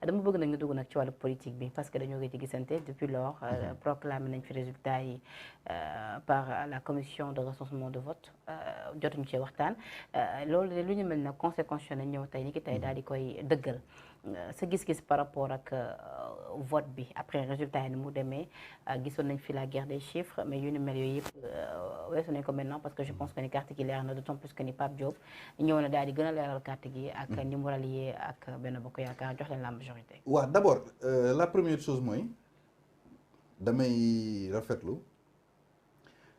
dama bëgg nag ñu dugg nag ci wàllu politique bi parce que dañoo gëj a gisante depuis lors proclamé nañ fi résultat yi par la commission de recensement de vote jotuñu cee waxtaan loolu de lu ñu mel nag conseil constitutionnel ñëw tey ni ki tey daal di koy dëggal sa gis-gis par rapport ak vote bi après résultat yi ni mu demee gisoon nañ fi la guerre des chiffres mais yu ni mel yooyu yëpp weesu nañ ko maintenant parce que je pense que ni carte gi leer na d'autant plus que ni Pape Diop ñëw na daal di gën a leeral carte gi ak ni mu rallié ak Benno Bokk Yaakaar jox leen la majorité. waaw d'abord la première chose mooy damay rafetlu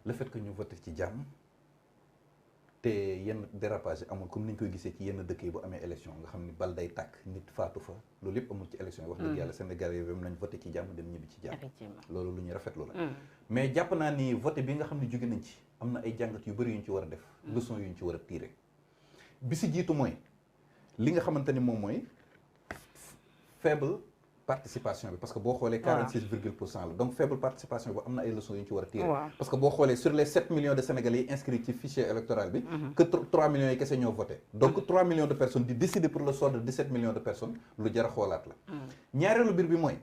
le fait que ñu voté ci jàmm te yenn dérapage amul comme ni ñu koy gisee ci yenn dëkk yi bu amee élection nga xam ni bal day tàkk nit faatu fa loolu yëpp amul ci élection yi wax dëgg yàlla Sénégalais yi nañ voté ci jàmm dem ñibbi ci jàmm. effectivement loolu lu ñuy rafetlu la. mais jàpp naa ni voté bi nga xam ne jóge nañ ci am na ay jàngat yu bëri yu ñu ci war a def. leçon yu ñu ci war a tirer. bi si jiitu mooy li nga xamante ni moom mooy faible participation bi parce que boo xoolee 46,% la donc faible participation bi am na ay leçons yu ñu ci war a tirer. parce que boo xoolee sur les 7 millions de Sénégalais yi inscrits ci fichier électoral bi que 3 millions yi kese ñoo voté donc 3 millions de personnes di décider pour le sort de 17 millions de personnes lu jar a xoolaat la ñaareelu mbir bi mooy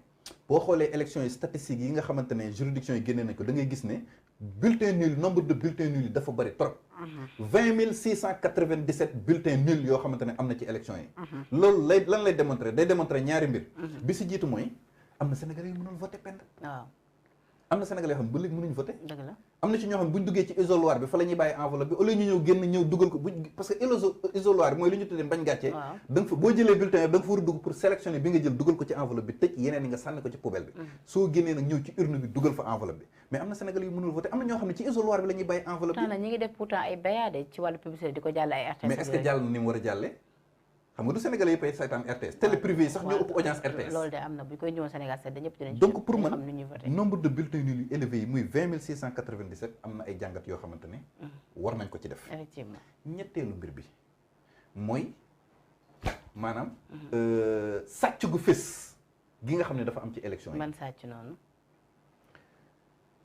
boo xoolee élections yi statistiques yi nga xamante ne juridiction yi génnee nañ ko da ngay gis ne bulletin nul nombre de bulletins nuls yi dafa bëri trop 20 697 bulletins nuls yoo xamante ne am na ci élections yi loolu lan lay démontrer day démontrer ñaari mbir bi si jiitu mooy am na Sénégalais yu mënul voter pend waaw am na Sénégalais yoo xam ne ba léegi mënuñu voter dëgg la am na ci ñoo xam ne bu ñu duggee ci isoloir bi fa la ñuy bàyyi enveloppe bi au lieu ñu ñëw génn ñëw dugal ko parce que isoloir bi mooy li ñu tuddee bañ gàccee da nga fa boo jëlee bulletin da nga fa war a dugg pour sélectionner bi nga jël dugal ko ci enveloppe bi tëj yeneen yi nga sànni ko ci poubelle bi soo génnee nag ñëw ci urne bi dugal fa enveloppe bi mais am na Sénégalais yu mënul voter am na ñoo xam ne ci isoloir bi la ñuy bàyyi enveloppe bi ñi ngi def pourtant ay bayaade ci wàllu publicité di ko jàll ay RTS mais est-ce que jàll na ni mu war a jàllee xam nga du Sénégalais yëpp ay saytaan RTS télé privé yi sax ñoo ëpp audience RTS loolu de am na bu ñu koy ñëwoon Sénégal seet dañëpp dinañ donc pour man nombre de bulletins nuls yu élevé yi muy 20 697 am na ay jàngat yoo xamante ne war nañ ko ci def effectivement ñetteelu mbir bi mooy maanaam sàcc gu fés gi nga xam ne dafa am ci élection yi man sàcc noonu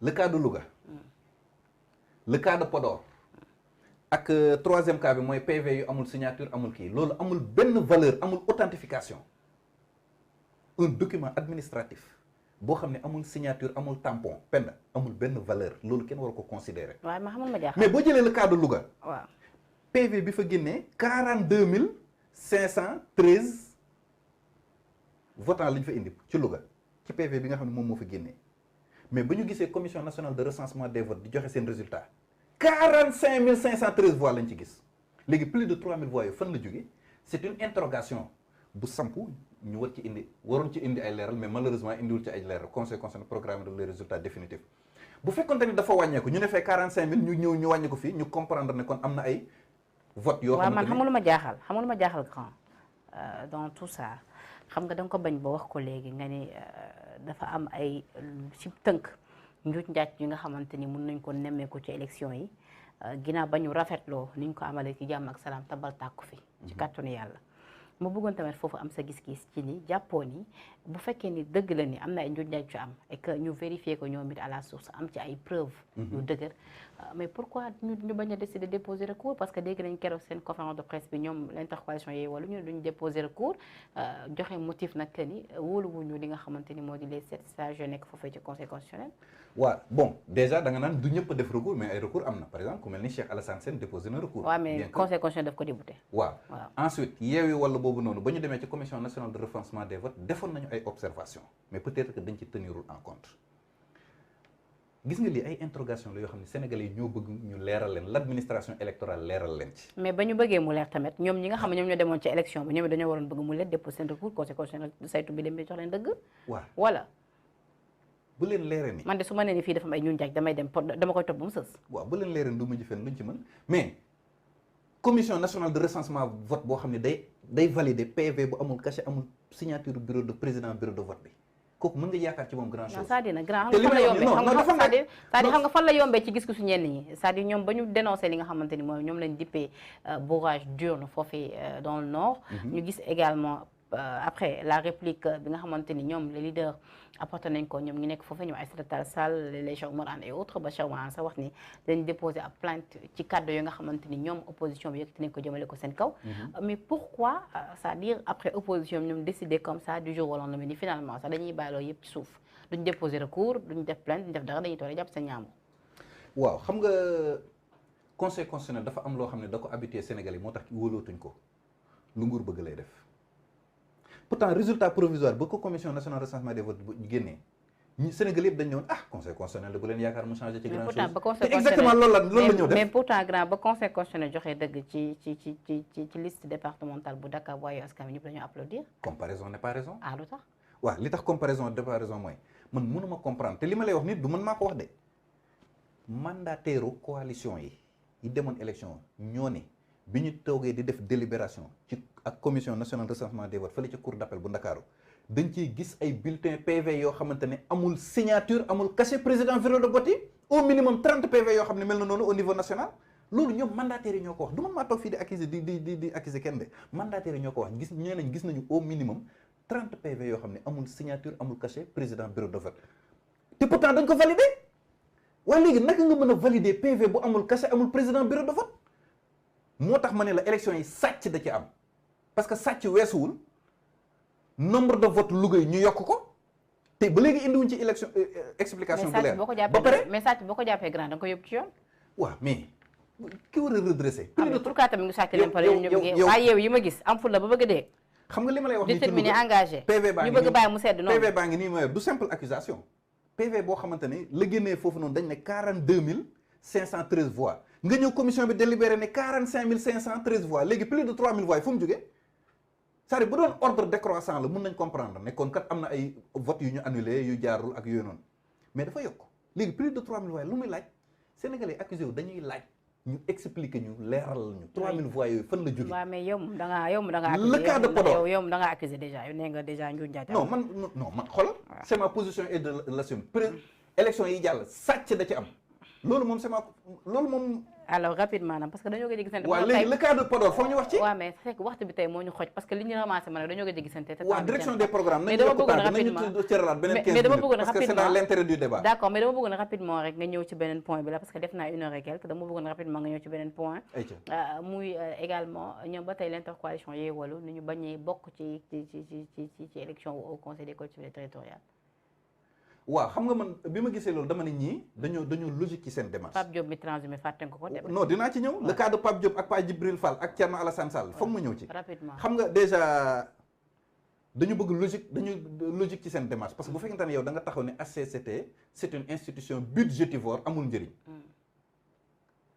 le cas de Louga le cas de Podor ak troisième cas bi mooy PV yu amul signature amul kii loolu amul benn valeur amul authentification un document administratif boo xam ne amul signature amul tampon penn amul benn valeur loolu kenn war ko considérer waaye ma xamul ma jaaxal mais boo jëlee le cas de Louga waaw PV bi fa génnee 42 513 votants la ñu fa indi ci Louga ci PV bi nga xam ne moom moo fa génnee mais ba ñu gisee commission nationale de recensement des votes di joxe seen résultat 45 513 voix lañ ci gis léegi plus de 3000 voix yu fan la jóge c'est une interrogation bu sampu ñu war ci indi waroon ci indi ay leeral mais malheureusement indiwul ci ay leeral conseil constitutionnel programme de les résultats définitifs bu fekkoon ni dafa wàññeeku ñu ne fee 45 000 ñu ñëw ñu wàññi ko fii ñu comprendre ne kon am na ay vote yoo waaw xamante man ni xamul ma jaaxal grand dans tout ça xam nga da nga ko bañ ba wax ko léegi nga ni dafa am ay ci tënk njuuj njaaj yi nga xamante ni mun nañ ko nemmeeku ci élection yi ginnaaw ba ñu rafetloo niñ ko amalee ci jàmm ak salaam tabal tàkku fi ci kàttanu yàlla ma bëggoon tamit foofu am sa gis-gis ci ni jàppoo ni bu fekkee ni dëgg la ni am na ay njuuj njaaj ci am et que ñu vérifier ko ñoom it à la source am ci ay preuves yu dëgër mais pourquoi ñu bañ a décider déposer recours parce que dégg nañ keroog seen conférence de presse bi ñoom l'intercoalition yooyu wala ñu duñ déposer recours joxe motif nag que ni wóoluwuñu li nga xamante ni moo di les 7 sages yu nekk foofee ci conseil constitutionnel waaw bon déjà da nga naan du ñëpp def recours mais ay recours am na par exemple ku mel ni Cheikh Alassane Sène déposé na recours waaw mais conseil constitutionnel daf ko débouté waaw ensuite yeewi wala boobu noonu ba ñu demee ci commission nationale de recensement des votes defoon nañu ay observations mais peut-être que dañ ci tenirul en compte gis nga lii ay interrogation la yoo xam ne sénégalais yi ñoo bëgg ñu leeral leen l'administration électorale leeral leen ci mais ba ñu bëggee mu leer tamit ñoom ñi nga xam ne ñoom ñoo demoon ci élection bi ñoom dañoo waroon bëgg mu leer déposer seen recours conseil constitutionnel saytu bi dem bi jox leen dëgg waaw wala bu leen leeree ni man de su ma nee ni fii dafa am ay ñun njaaj dama koy topp ba mu sës waaw bu leen leeree du ma jëfeen luñ ci mën mais commission nationale de recensement vote boo xam ne day valider PV bu amul cachet amul signature bureau de président bureau de vote bi kooku mën nga yaakaar ci moom grand chose. c'est-à-dire nag grand xam nga fan la yombee ci gis-gisu ñenn ñi c'est-à-dire ñoom ba ñu dénoncé li nga xamante ni mooy ñoom lañ dippee bourrage d'urne foofee dans le nord. ñu gis également après la réplique bi nga xamante ni ñoom les leaders apporté nañ ko ñoom ñu nekk foofu ñoom Aïssata Tall Sall les Cheikh Oumar Anne et autres ba Cheikh Oumar Anne sax wax ni dañ déposer ab plainte ci kàddu yi nga xamante ni ñoom opposition bi yëkkati nañ ko jëmale ko seen kaw. mais pourquoi c'est-à-dire après opposition bi ñoom décider comme ça du jour au lendemain ni finalement sax dañuy bàyyi loolu yëpp ci suuf duñ déposer recours duñ def plainte duñ def dara dañuy toog jàpp seen ñaambu. waaw xam nga conseil constitutionnel dafa am loo xam ne da ko habitué Sénégal yi moo tax wóolootuñ ko lu nguur bëgg lay def pourtant résultat provisoire ba ko commission nationale de recensement des votes bu génnee ñi Sénégal yëpp dañ ñëwoon conseil constitutionnel da bu leen yaakaar mu changé ci grand chose te exactement loolu la ñëw def mais pourtant grand ba conseil constitutionnel joxee dëgg ci liste départementale bu Dakar waaye askan wi ñëpp dañoo applaudir. comparaison n'est pas raison. lu tax. waaw li tax comparaison n'est pas raison mooy man mënuma comprendre te li ma lay wax nit du man maa ko wax de mandataire coalition yi demoon élection ñoo ne bi ñu toogee di def délibération ci ak commission nationale de recensement des votes fële ci cour d'appel bu Ndakaaru dañ ciy gis ay bulletins PV yoo xamante ne amul signature amul cachet président bureau de vote yi au minimum 30 PV yoo xam ne mel na noonu au niveau national loolu ñoom mandataires yi ñoo ko wax du man maa toog fii di accuser di accuser kenn de mandataires yi ñoo ko wax gis nañu au minimum 30 PV yoo xam ne amul signature amul cachet président bureau de vote te pourtant dañ ko valider waaye léegi naka nga mën a valider PV bu amul cachet amul président bureau de vote moo tax ma ne la élection yi sàcc da ci am parce que sàcc weesuwul nombre de vote Louga yi ñu yokk ko te ba léegi indiwuñ ci élection explication bu leer ba pare mais sàcc boo ko jàppee grand da nga ko yóbbu ci yoon. waaw mais ki war a redresser. pourquoi tamit nga sàcc leen pare yow yi ma gis am ful la ba bëgg a dee. xam nga li ma lay wax nii ci déterminé engagé PV baa ñu bëgg bàyyi mu sedd noonu PV baa ngi nii mooy du simple accusation PV boo xamante ne la génnee foofu noonu dañ ne 42 513 voix nga ñëw commission bi délibéré ne 45 513 voix léegi plus de 3000 voix yi fu mu jógee c'est-à-dire bu doon ordre décroissant la mun nañ comprendre ne kon kat am na ay votes yu ñu annulé yu jaarul ak yooyu noonu mais dafa yokk léegi plus de 3000 voix lu muy laaj Sénégalais accusé wu dañuy laaj ñu expliquer ñu leeral ñu 3000 voix yooyu fan la jógee. waaw mais yow da nga le cas de Podor yow da nga accusé déjà yow nee nga déjà Ndiou Ndiaye. non man xoolal. c'est ma position et de l'assume élection yi jàll sàcc da ci am loolu moom loolu moom. alors rapidement nag parce que dañoo gëj a gisante. waaw léegi le cas de Podor foog ñu wax ci. waaw mais fekk waxtu bi tey moo ñu xoj parce que li ñu ramassé ma nag dañoo gëj a gisante. waaw direction des programmes nañu cëralaat beneen 15 minutes parce que c'est dans l'intérêt du débat. d'accord mais dama bëggoon rapidement rek nga ñëw ci beneen point bi la parce que def naa 1 heure et quelque dama bëggoon rapidement nga ñëw ci beneen point. muy également ñoom ba tey l'intercoalition Yewwi Wallu ni ñu bañee bokk ci élection au conseil des collectivités territoriales. waaw xam nga man bi ma gisee loolu dama ne ñii dañoo logique ci seen démarche. Pape Diop mi transhumé fàtte nga ko. non dinaa ci ñëw le cas de Pape Diop ak Pape Djibril Fall ak Thierno Alassane Sall foog ma ñëw ci. rapidement xam nga déjà dañu bëgg logique ci seen démarche parce que bu fekkente ne yow da nga taxaw ne HCCT c'est une institution budgétivore amul njëriñ.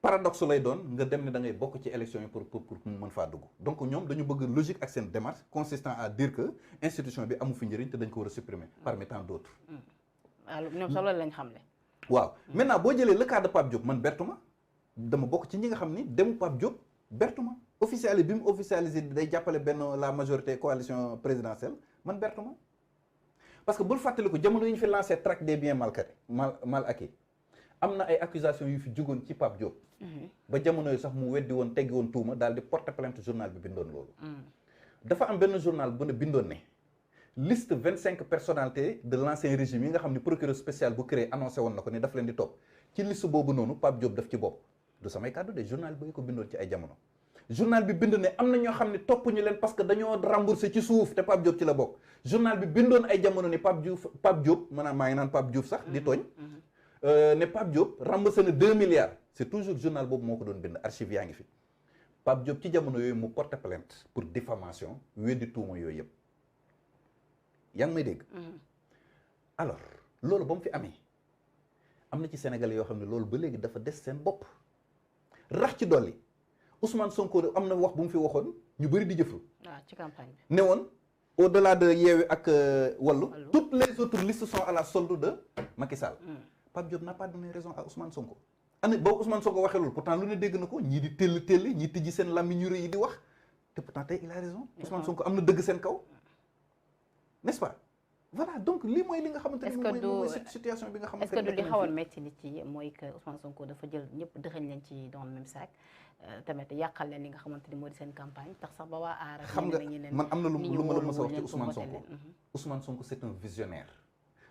paradoxe lay doon nga dem ne da ngay bokk ci élection yi pour mën faa dugg donc ñoom dañu bëgg logique ak seen démarche consistant à dire que institution bi amu fi njëriñ te dañ ko war a supprimer parmi tant d'autres. waaw ñoom sax loolu lañ xam ne. waaw maintenant boo jëlee le cas de Pape Diop man bertuma dama bokk ci ñi nga xam ni demu Pape Diop bertuma officialisé bi mu officialisé day jàppale benn la majorité coalition présidentielle man bertuma parce que bul fàttaliku jamono yi ñu fi lancé traque des biens mal acquis am na ay accusations yu fi jugoon ci Pape Diop. ba jamono yi sax mu weddi woon teggi woon tuuma daal di porter plainte journal bi bindoon loolu. dafa am benn journal bu ne bindoon ne. liste 25 personnalités de l'ancien régime yi nga xam ne procureur spécial bu créé annoncé woon na ko ni daf leen di topp ci liste boobu noonu Pape Diop daf ci bopp du samay kàddu de journal bi ko bindoon ci ay jamono journal bi bind ne am na ñoo xam ne topp ñu leen parce que dañoo remboursé ci suuf te Pape Diop ci la bokk journal bi bindoon ay jamono ni Pape Diop maanaam maa ngi naan Pape Diouf sax di tooñ ne Pape Diop remboursé na 2 milliards c'est toujours journal boobu moo ko doon bind archive yaa ngi fi Pape Diop ci jamono yooyu mu porté plainte pour diffamation weddi tuuma yooyu yëpp yaa ngi may dégg. alors loolu ba mu fi amee am na ci Sénégalais yoo xam ne loolu ba léegi dafa des seen bopp rax ci dolli Ousmane Sonko am na wax bu mu fi waxoon ñu bëri di jëfru. waaw ci campagne bi. ne woon au-delà de Yewwi ak Wallu toutes les autres listes sont à la solde de Macky Sall. Pape Diop n'a pas donné raison à Ousmane Sonko. ana boobu Ousmane Sonko waxee loolu pourtant lu ne dégg na ko ñii di telli ñii tijji seen làmmiñ ñu rëy yi di wax te pourtant tey il a raison Ousmane Sonko am na dëgg seen kaw. n'est-ce pas voilà donc lii mooy li nga xamante ni moom mooy situation bi nga xamante ni est-ce que du li xawoon métti nit yi mooy que Ousmane Sonko dafa jël ñëpp dëxañ leen ci dans le même sac tamit yàqal leen li nga xamante ni moo di seen campagne tax sax ba waa aar xam nga man am na lu ma la mës a wax ci Ousmane Sonko Ousmane Sonko c'est un visionnaire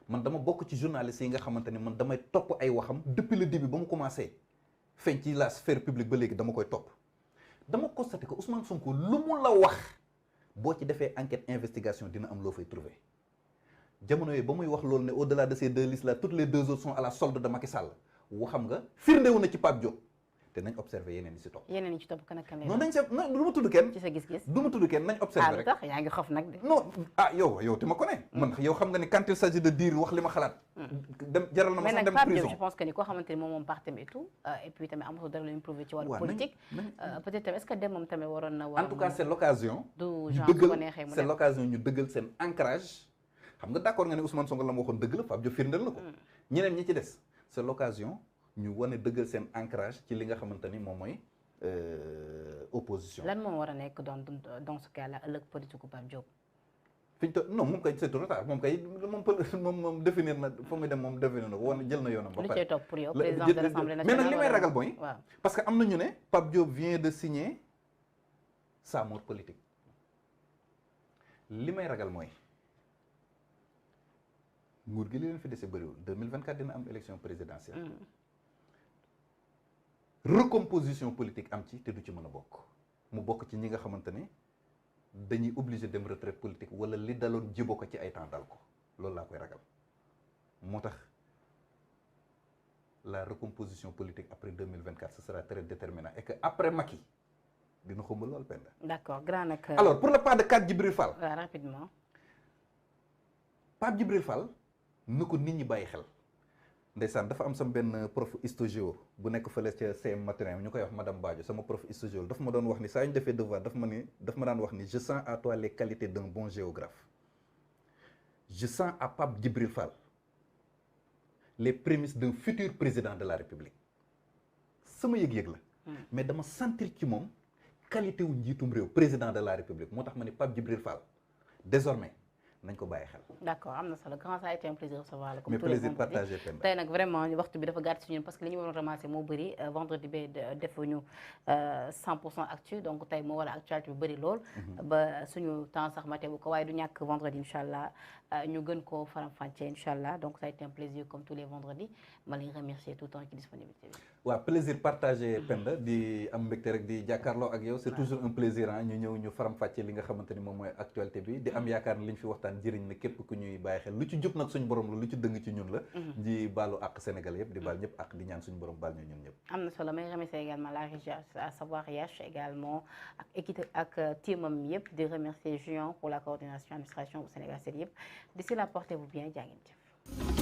man dama bokk ci journaliste yi nga xamante ni man damay topp ay waxam depuis le début ba mu commencé feeñ ci la sphère publique ba léegi dama koy topp dama constaté que Ousmane Sonko lu mu la wax boo ci defee enquête investigation dina am loo fay trouver jamono yooyu ba muy wax loolu ne au-delà de ces deux listes là toutes les deux autres sont à la solde de Macky Sall waxam nga firndewu na ci Pape Diop te nañ observé yeneen yi si topp. yeneen yi ci topp kan ak kan lay non nañ sa non du ma tudd kenn. ci sa gis-gis du ma tudd kenn nañ observé rek. tax yaa ngi xof nag de. non yow te ma connais. man yow xam nga ni quand il s'agit de dire wax li ma xalaat. dem jaral na ma sax dem prison. mais nag Pape Diop je pense que ni koo xamante ni moom moom partem et tout et puis tamit amatul dara lu ñu prouvé ci wàllu politique. peut-être tamit est-ce que dem moom tamit waroon na. en tout cas c'est l'occasion. du genre su ko neexee mu c'est l'occasion ñu dëggal seen ancrage. xam nga d'accord nga ne Ousmane Sonko la ma waxoon dëgg la Pape Diop firndeel na ko. ñeneen ñi ci des c'est l'occasion ñu wane dëggal seen ancrage ci li nga xamante ni moom mooy opposition. lan moom war a nekk dans ce cas là ëllëg politique Pape Diop. fi ñu toll non moom kay c'est trop tard moom kay moom définir na fa muy dem moom définir na ko woon jël na yoonam. ba pare lu cay topp pour yow président de l'Assemblée nationale. mais nag li may ragal mooy. waaw parce que am na ñu ne Pape Diop vient de signer sa mort politique li may ragal mooy. nguur gi li leen fi dese bëriwul 2024 dina am élection présidentielle. recomposition politique am ci te du ci mën a bokk. mu bokk ci ñi nga xamante ne dañuy obligé dem retraite politique wala li daloon jibo ko ci ay temps dal ko loolu laa koy ragal moo tax la recomposition politique après 2024 ce sera très déterminant et que après Macky dina xumb lool Penda. d'accord grand nag. alors pour le cas de Pape Djibril Fall. waaw rapidement. Pape Djibril Fall. nu ko nit ñi bàyyi xel ndeysaan dafa am sama benn prof histogéo bu nekk fële ca CM Mathurin ñu koy wax madame Badio sama prof histogéo daf ma doon wax ni saa ñu defee devoir daf ma daan wax ni je sens à toi les qualités d'un bon géographe je sens à Pape Djibril Fall les prémices d'un futur président de la République sama yëg-yëg la mais dama sentir ci moom qualité wu njiitum réew président de la République moo tax ma ne Pape Djibril Fall désormais nañ ko bàyyi xel. d'accord am na solo grand ça a été un plaisir de recevoir la. comme tous les vendredis partagé Penda. tey nag vraiment waxtu bi dafa gàtt si ñun parce que li ñu waroon ramasser moo bëri vendredi bi defuñu 100% actu donc tey moo war a actualité bu bëri lool. ba suñu temps sax mate bu ko waaye du ñàkk vendredi incha allah ñu gën koo faram-fàccee incha allah donc ça a été un plaisir comme tous les vendredis ma lay remercier tout le temps ci disponibilité bi. waaw plaisir partagé Penda di am mbégte rek di jàkkaarloo ak yow c'est toujours un plaisir ñu ñëw ñu faram-fàccee li nga xamante ni moom mooy actualité bi di am yaakaar ne li ñu fi waxtaan jëriñ na képp ku ñuy bàyyi xel lu ci jub nag suñu borom la lu ci dëng ci ñun la di baalu àq Sénégal yëpp di baal ñëpp àq di ñaan suñu borom baal ñu ñun ñëpp am na solo may remercier également la régie à savoir Yash également ak équipe ak teamam yëpp di remercier Juan pour la coordination administration bu Sénégal 7 yëpp d'ici là portez-vous bien jaa ngeen jëf